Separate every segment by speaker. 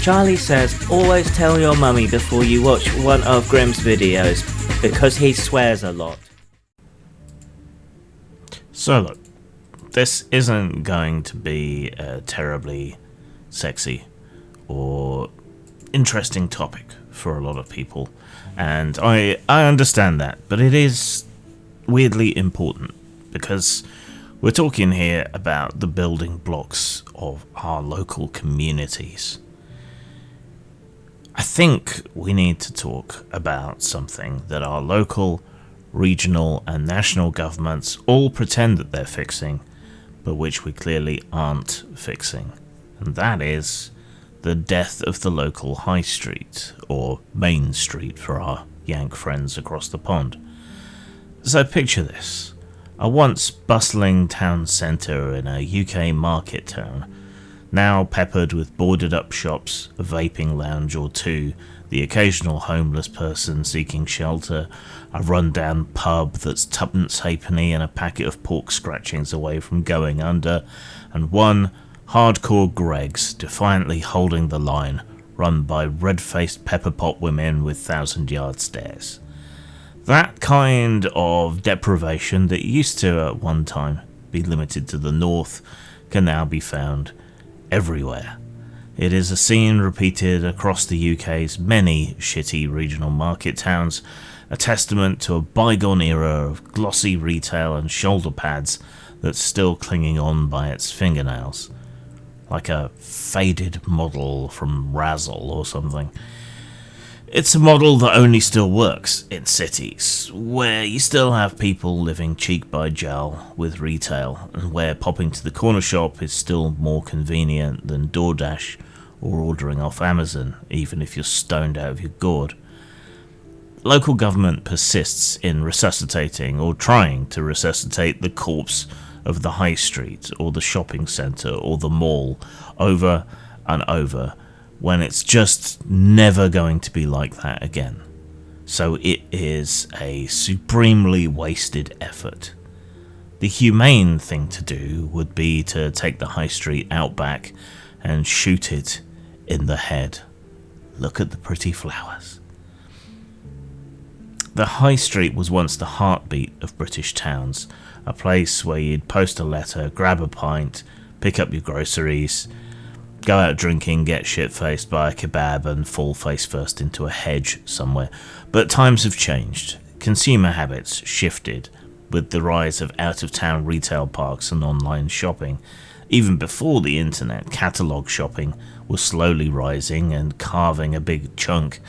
Speaker 1: Charlie says, always tell your mummy before you watch one of Grimm's videos, because he swears a lot.
Speaker 2: So look, this isn't going to be a terribly sexy or interesting topic for a lot of people, and I understand that, but it is weirdly important, because we're talking here about the building blocks of our local communities. I think we need to talk about something that our local, regional and national governments all pretend that they're fixing, but which we clearly aren't fixing. And that is the death of the local high street, or main street for our Yank friends across the pond. So picture this. A once bustling town centre in a UK market town, now peppered with boarded up shops, a vaping lounge or two, the occasional homeless person seeking shelter, a run-down pub that's tuppence halfpenny and a packet of pork scratchings away from going under, and one hardcore Greggs defiantly holding the line, run by red-faced pepper-pot women with 1,000-yard stares. That kind of deprivation that used to at one time be limited to the north can now be found everywhere. It is a scene repeated across the UK's many shitty regional market towns, a testament to a bygone era of glossy retail and shoulder pads that's still clinging on by its fingernails, like a faded model from Razzle or something. It's a model that only still works in cities, where you still have people living cheek by jowl with retail, and where popping to the corner shop is still more convenient than DoorDash or ordering off Amazon, even if you're stoned out of your gourd. Local government persists in resuscitating or trying to resuscitate the corpse of the high street or the shopping centre or the mall over and over, when it's just never going to be like that again. So it is a supremely wasted effort. The humane thing to do would be to take the high street out back and shoot it in the head. Look at the pretty flowers. The high street was once the heartbeat of British towns, a place where you'd post a letter, grab a pint, pick up your groceries, go out drinking, get shit-faced, buy a kebab and fall face-first into a hedge somewhere. But times have changed. Consumer habits shifted with the rise of out-of-town retail parks and online shopping. Even before the internet, catalogue shopping was slowly rising and carving a big chunk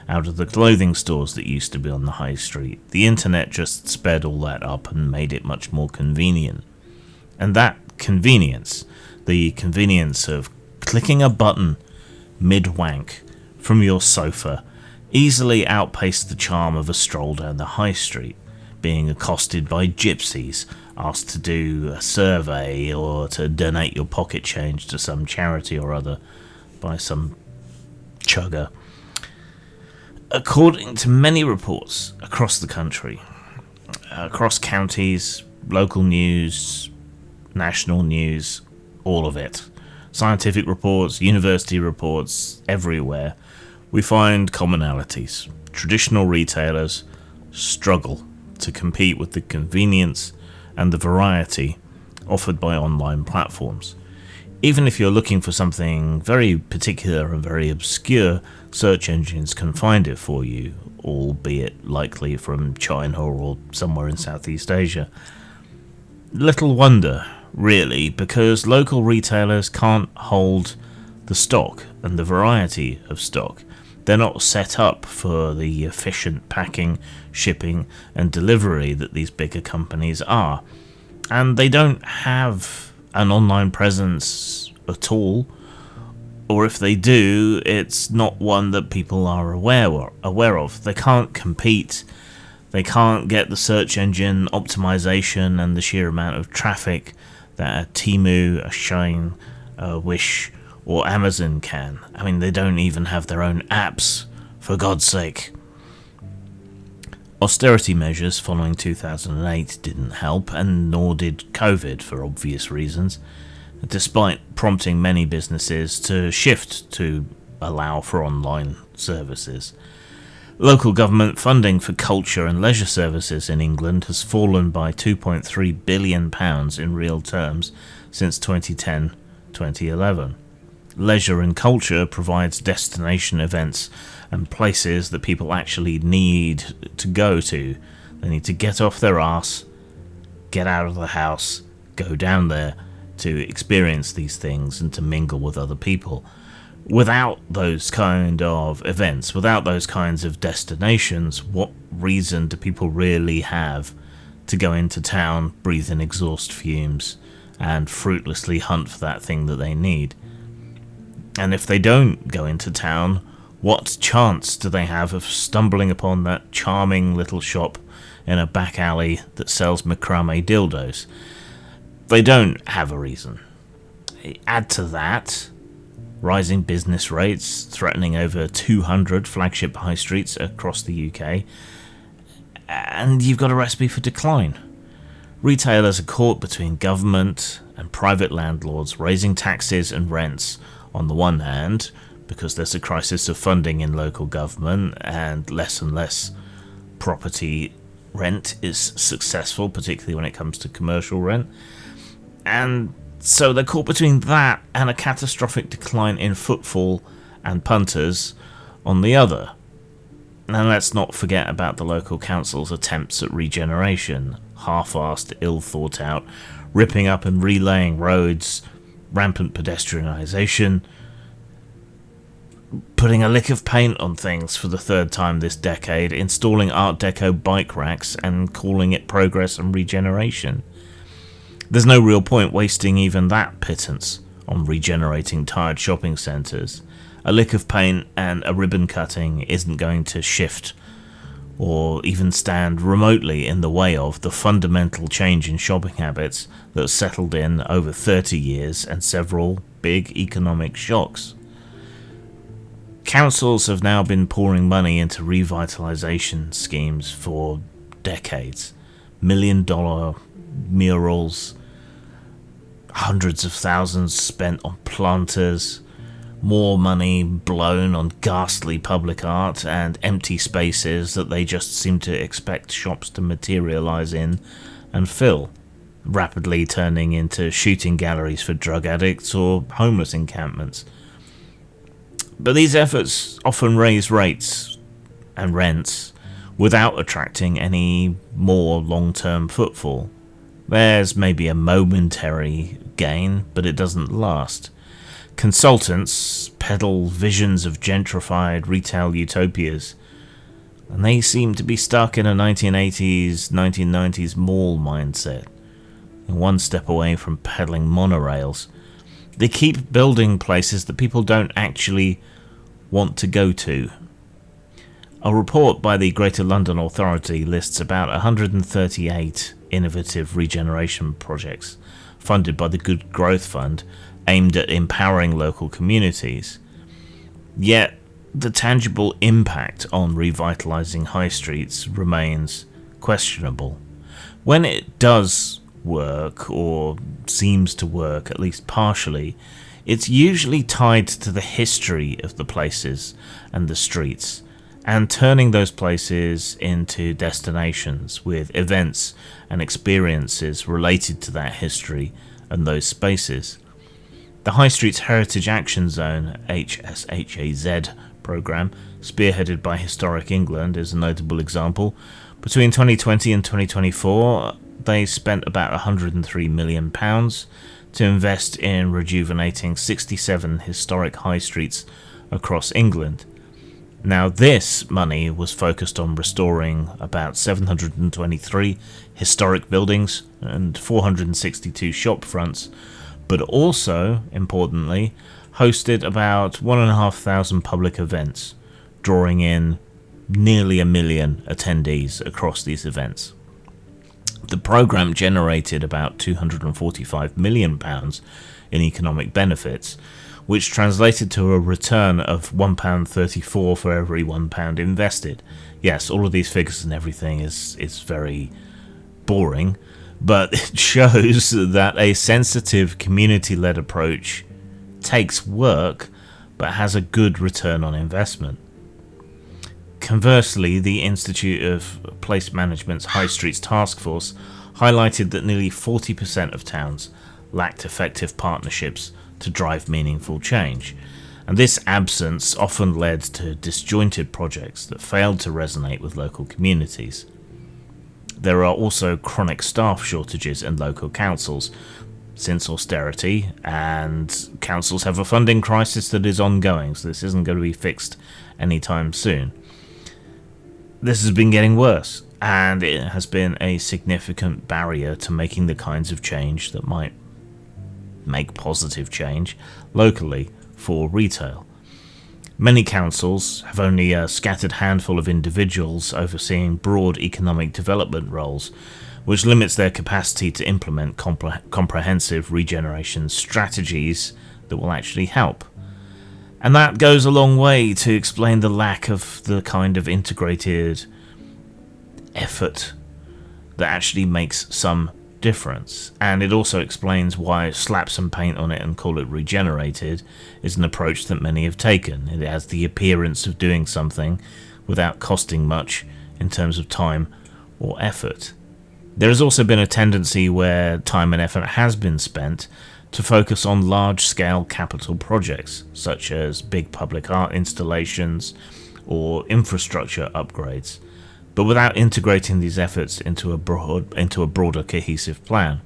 Speaker 2: out of the clothing stores that used to be on the high street. The internet just sped all that up and made it much more convenient. And that convenience, the convenience of clicking a button mid-wank from your sofa, easily outpaced the charm of a stroll down the high street, being accosted by gypsies, asked to do a survey or to donate your pocket change to some charity or other by some chugger. According to many reports across the country, across counties, local news, national news, all of it, scientific reports, university reports, everywhere, we find commonalities. Traditional retailers struggle to compete with the convenience and the variety offered by online platforms. Even if you're looking for something very particular and very obscure, search engines can find it for you, albeit likely from China or somewhere in Southeast Asia. Little wonder, really, because local retailers can't hold the stock and the variety of stock. They're not set up for the efficient packing, shipping and delivery that these bigger companies are. And they don't have an online presence at all, or if they do, it's not one that people are aware of. They can't compete. They can't get the search engine optimization and the sheer amount of traffic that a Temu, a Shein, a Wish or Amazon can. I mean, they don't even have their own apps, for God's sake. Austerity measures following 2008 didn't help, and nor did COVID for obvious reasons. despite prompting many businesses to shift to allow for online services. Local government funding for culture and leisure services in England has fallen by £2.3 billion in real terms since 2010-2011. Leisure and culture provides destination events and places that people actually need to go to. They need to get off their arse, get out of the house, go down there to experience these things and to mingle with other people. Without those kind of events, without those kinds of destinations, what reason do people really have to go into town, breathe in exhaust fumes, and fruitlessly hunt for that thing that they need? And if they don't go into town, what chance do they have of stumbling upon that charming little shop in a back alley that sells macrame dildos? They don't have a reason. Add to that rising business rates threatening over 200 flagship high streets across the UK, and you've got a recipe for decline. Retailers are caught between government and private landlords raising taxes and rents on the one hand, because there's a crisis of funding in local government and less property rent is successful, particularly when it comes to commercial rent. And so they're caught between that and a catastrophic decline in footfall and punters on the other. And let's not forget about the local council's attempts at regeneration, half-assed, ill-thought-out, ripping up and relaying roads, rampant pedestrianisation, putting a lick of paint on things for the third time this decade, installing Art Deco bike racks and calling it progress and regeneration. There's no real point wasting even that pittance on regenerating tired shopping centres. A lick of paint and a ribbon cutting isn't going to shift or even stand remotely in the way of the fundamental change in shopping habits that settled in over 30 years and several big economic shocks. Councils have now been pouring money into revitalisation schemes for decades. $1 million murals, hundreds of thousands spent on planters, more money blown on ghastly public art and empty spaces that they just seem to expect shops to materialise in and fill, rapidly turning into shooting galleries for drug addicts or homeless encampments. But these efforts often raise rates and rents without attracting any more long-term footfall. There's maybe a momentary gain, but it doesn't last. Consultants peddle visions of gentrified retail utopias, and they seem to be stuck in a 1980s, 1990s mall mindset, one step away from peddling monorails. They keep building places that people don't actually want to go to. A report by the Greater London Authority lists about 138 innovative regeneration projects funded by the Good Growth Fund aimed at empowering local communities. Yet, the tangible impact on revitalising high streets remains questionable. When it does work, or seems to work at least partially, it's usually tied to the history of the places and the streets, and turning those places into destinations with events and experiences related to that history and those spaces. The High Streets Heritage Action Zone HSHAZ programme, spearheaded by Historic England, is a notable example. Between 2020 and 2024, they spent about £103 million to invest in rejuvenating 67 historic high streets across England. Now, this money was focused on restoring about 723 historic buildings and 462 shop fronts, but also, importantly, hosted about 1,500 public events, drawing in nearly 1 million attendees across these events. The programme generated about £245 million in economic benefits, which translated to a return of £1.34 for every £1 invested. Yes, all of these figures and everything is very boring, but it shows that a sensitive community-led approach takes work but has a good return on investment. Conversely, the Institute of Place Management's High Streets Task Force highlighted that nearly 40% of towns lacked effective partnerships to drive meaningful change, and this absence often led to disjointed projects that failed to resonate with local communities. There are also chronic staff shortages in local councils since austerity, and councils have a funding crisis that is ongoing, so this isn't going to be fixed anytime soon. This has been getting worse, and it has been a significant barrier to making the kinds of change that might make positive change locally for retail. Many councils have only a scattered handful of individuals overseeing broad economic development roles, which limits their capacity to implement comprehensive regeneration strategies that will actually help. And that goes a long way to explain the lack of the kind of integrated effort that actually makes some difference. And it also explains why slap some paint on it and call it regenerated is an approach that many have taken. It has the appearance of doing something without costing much in terms of time or effort. There has also been a tendency where time and effort has been spent to focus on large-scale capital projects, such as big public art installations or infrastructure upgrades, but without integrating these efforts into a broader cohesive plan.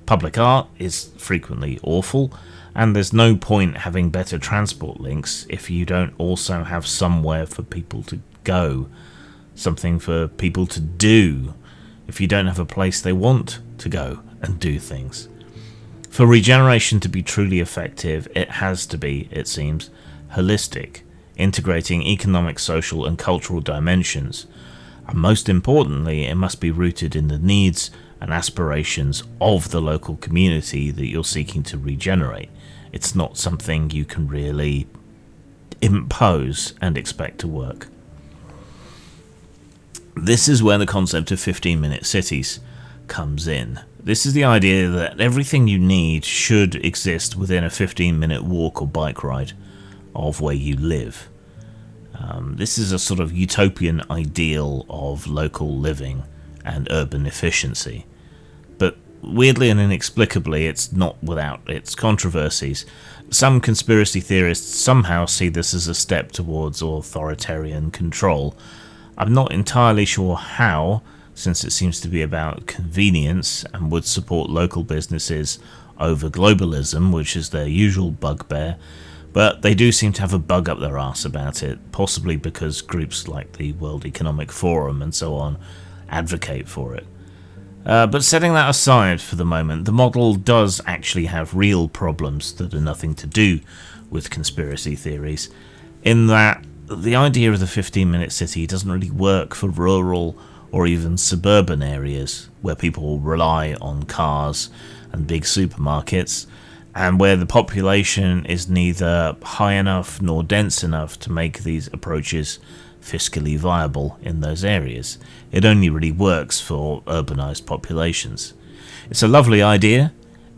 Speaker 2: Public art is frequently awful, and there's no point having better transport links if you don't also have somewhere for people to go, something for people to do, if you don't have a place they want to go and do things. For regeneration to be truly effective, it has to be, it seems, holistic, integrating economic, social and cultural dimensions. And most importantly, it must be rooted in the needs and aspirations of the local community that you're seeking to regenerate. It's not something you can really impose and expect to work. This is where the concept of 15-minute cities comes in. This is the idea that everything you need should exist within a 15-minute walk or bike ride of where you live. This is a sort of utopian ideal of local living and urban efficiency. But weirdly and inexplicably, it's not without its controversies. Some conspiracy theorists somehow see this as a step towards authoritarian control. I'm not entirely sure how, since it seems to be about convenience and would support local businesses over globalism, which is their usual bugbear, but they do seem to have a bug up their arse about it, possibly because groups like the World Economic Forum and so on advocate for it. But setting that aside for the moment, the model does actually have real problems that are nothing to do with conspiracy theories, in that the idea of the 15-minute city doesn't really work for rural or even suburban areas where people rely on cars and big supermarkets, and where the population is neither high enough nor dense enough to make these approaches fiscally viable in those areas. It only really works for urbanized populations. It's a lovely idea.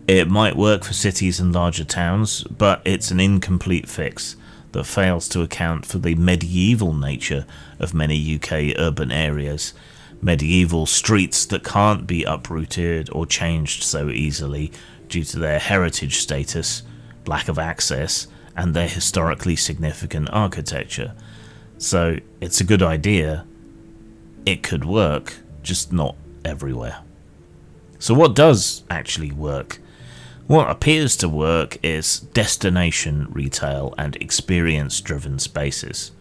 Speaker 2: It might work for cities and larger towns, but it's an incomplete fix that fails to account for the medieval nature of many UK urban areas. Medieval streets that can't be uprooted or changed so easily due to their heritage status, lack of access, and their historically significant architecture. So it's a good idea. It could work, just not everywhere. So what does actually work? What appears to work is destination retail and experience-driven spaces.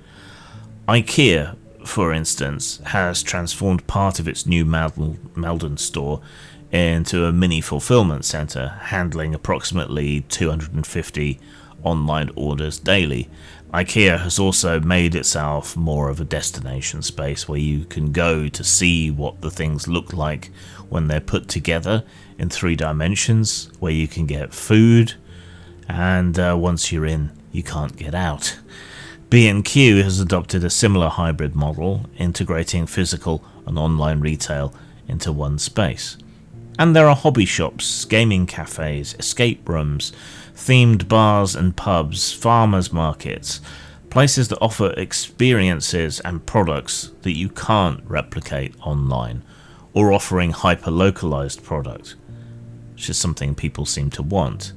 Speaker 2: IKEA, for instance, has transformed part of its new Meldon store into a mini fulfillment centre, handling approximately 250 online orders daily. IKEA has also made itself more of a destination space where you can go to see what the things look like when they're put together in 3 dimensions, where you can get food, and once you're in, you can't get out. B&Q has adopted a similar hybrid model, integrating physical and online retail into one space. And there are hobby shops, gaming cafes, escape rooms, themed bars and pubs, farmers markets, places that offer experiences and products that you can't replicate online, or offering hyper-localized product, which is something people seem to want.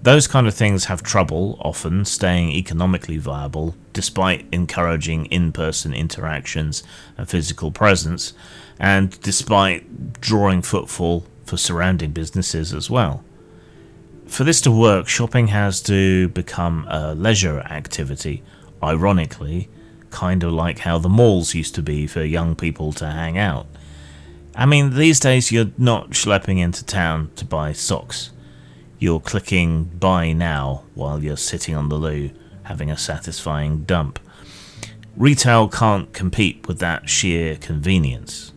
Speaker 2: Those kind of things have trouble, often, staying economically viable, despite encouraging in-person interactions and physical presence, and despite drawing footfall for surrounding businesses as well. For this to work, shopping has to become a leisure activity, ironically, kind of like how the malls used to be for young people to hang out. I mean, these days you're not schlepping into town to buy socks. You're clicking buy now while you're sitting on the loo having a satisfying dump. Retail can't compete with that sheer convenience.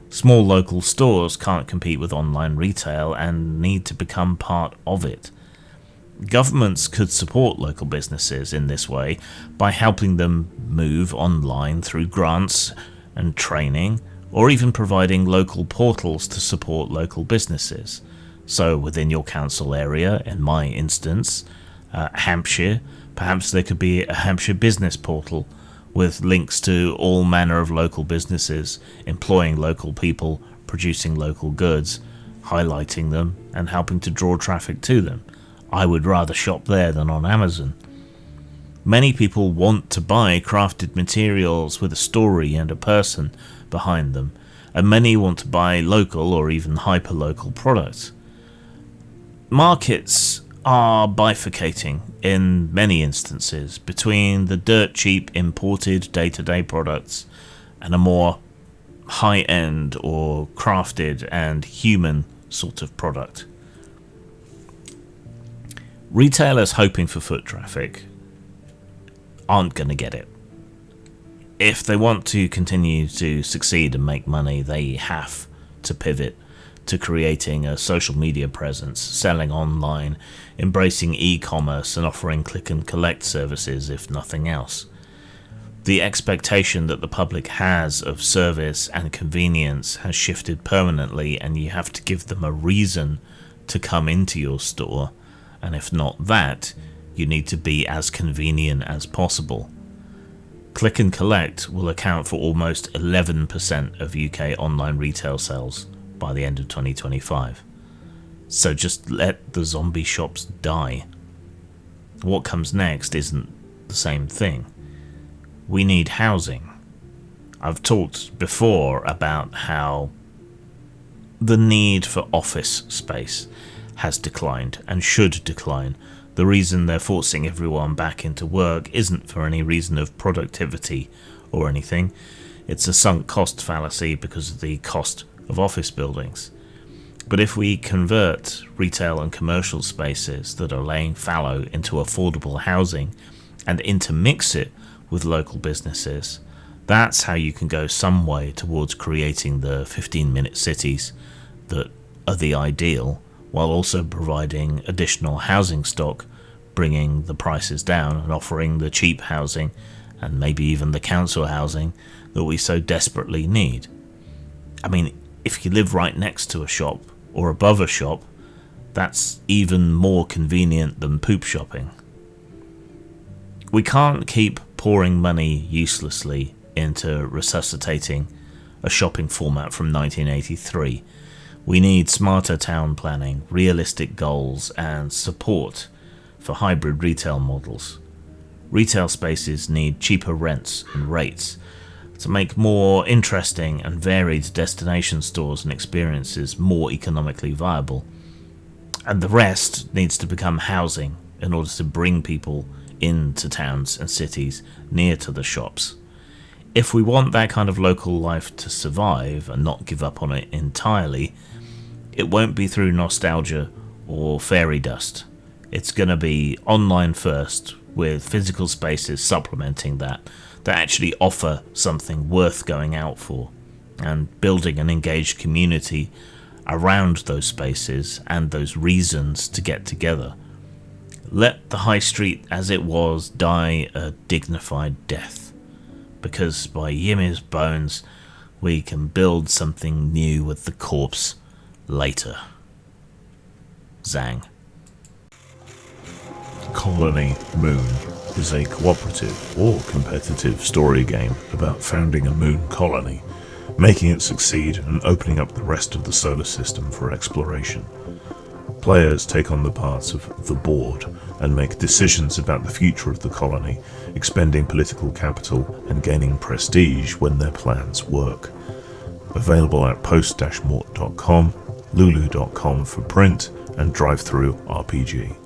Speaker 2: Small local stores can't compete with online retail and need to become part of it. Governments could support local businesses in this way by helping them move online through grants and training, or even providing local portals to support local businesses. So within your council area, in my instance, Hampshire, perhaps there could be a Hampshire business portal with links to all manner of local businesses, employing local people, producing local goods, highlighting them and helping to draw traffic to them. I would rather shop there than on Amazon. Many people want to buy crafted materials with a story and a person behind them, and many want to buy local or even hyper-local products. Markets are bifurcating in many instances between the dirt cheap imported day-to-day products and a more high-end or crafted and human sort of product. Retailers hoping for foot traffic aren't going to get it. If they want to continue to succeed and make money, they have to pivot to creating a social media presence, selling online, embracing e-commerce and offering click and collect services if nothing else. The expectation that the public has of service and convenience has shifted permanently, and you have to give them a reason to come into your store, and if not that, you need to be as convenient as possible. Click and collect will account for almost 11% of UK online retail sales by the end of 2025. So just let the zombie shops die. What comes next isn't the same thing. We need housing. I've talked before about how the need for office space has declined and should decline. The reason they're forcing everyone back into work isn't for any reason of productivity or anything. It's a sunk cost fallacy because of the cost of office buildings. But if we convert retail and commercial spaces that are laying fallow into affordable housing and intermix it with local businesses, that's how you can go some way towards creating the 15-minute cities that are the ideal, while also providing additional housing stock, bringing the prices down and offering the cheap housing and maybe even the council housing that we so desperately need. I mean, if you live right next to a shop or above a shop, that's even more convenient than poop shopping. We can't keep pouring money uselessly into resuscitating a shopping format from 1983. We need smarter town planning, realistic goals, and support for hybrid retail models. Retail spaces need cheaper rents and rates to make more interesting and varied destination stores and experiences more economically viable. And the rest needs to become housing in order to bring people into towns and cities near to the shops. If we want that kind of local life to survive and not give up on it entirely, it won't be through nostalgia or fairy dust. It's going to be online first, with physical spaces supplementing that actually offer something worth going out for, and building an engaged community around those spaces and those reasons to get together. Let the high street as it was die a dignified death, because by Ymir's bones we can build something new with the corpse later. Zang. Colony Moon is a cooperative or competitive story game about founding a moon colony, making it succeed and opening up the rest of the solar system for exploration. Players take on the parts of the board and make decisions about the future of the colony, expending political capital and gaining prestige when their plans work. Available at post-mort.com, lulu.com for print, and drive-through RPG.